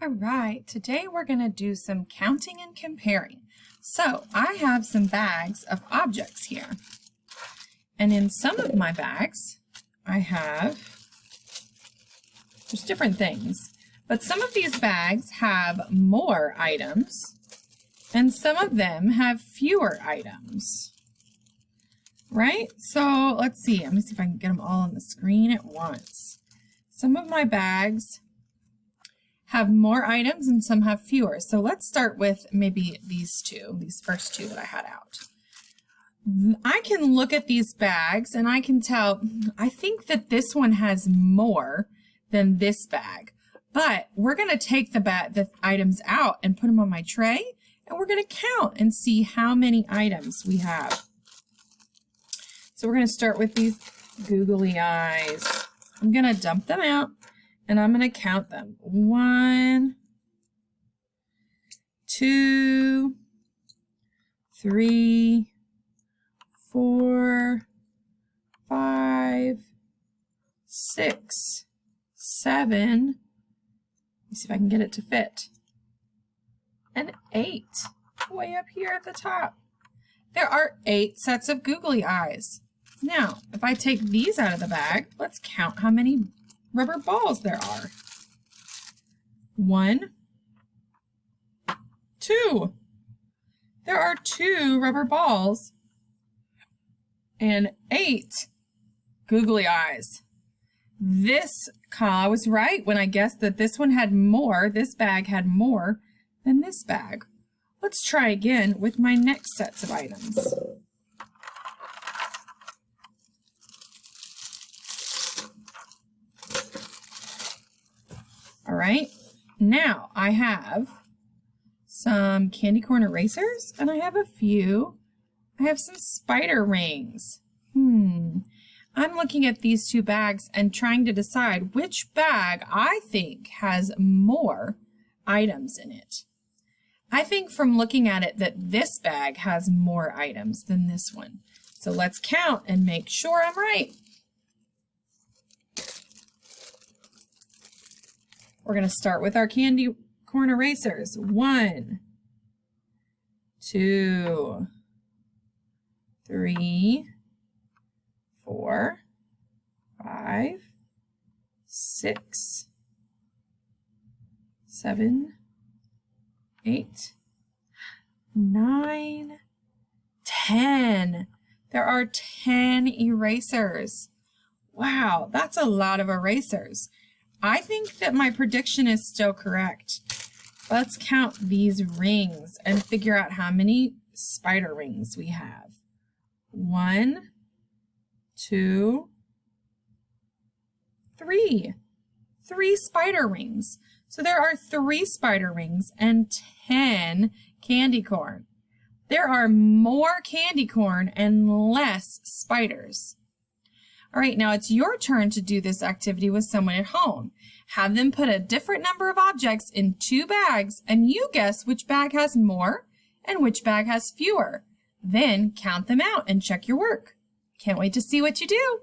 All right, today we're going to do some counting and comparing. So I have some bags of objects here. And in some of my bags, I have just different things. But some of these bags have more items, and some of them have fewer items. Right? So let's see. I'm going to see if I can get them all on the screen at once. Some of my bags have more items and some have fewer. So let's start with maybe these first two that I had out. I can look at these bags and I can tell, I think that this one has more than this bag. But we're going to take the items out and put them on my tray, and we're going to count and see how many items we have. So we're going to start with these googly eyes. I'm going to dump them out and I'm going to count them. 1, 2, 3, 4, 5, 6, 7. Let me see if I can get it to fit. And 8, way up here at the top. There are 8 sets of googly eyes. Now, if I take these out of the bag, let's count how many rubber balls there are. 1, 2. There are 2 rubber balls and 8 googly eyes. I was right when I guessed that this one had more, this bag had more than this bag. Let's try again with my next sets of items. All right, now I have some candy corn erasers and I have some spider rings. I'm looking at these two bags and trying to decide which bag I think has more items in it. I think from looking at it that this bag has more items than this one. So let's count and make sure I'm right. We're going to start with our candy corn erasers. 1, 2, 3, 4, 5, 6, 7, 8, 9, 10. There are 10 erasers. Wow, that's a lot of erasers. I think that my prediction is still correct. Let's count these rings and figure out how many spider rings we have. 1, 2, 3. 3 spider rings. So there are 3 spider rings and 10 candy corn. There are more candy corn and less spiders. All right, now it's your turn to do this activity with someone at home. Have them put a different number of objects in 2 bags, and you guess which bag has more and which bag has fewer. Then count them out and check your work. Can't wait to see what you do.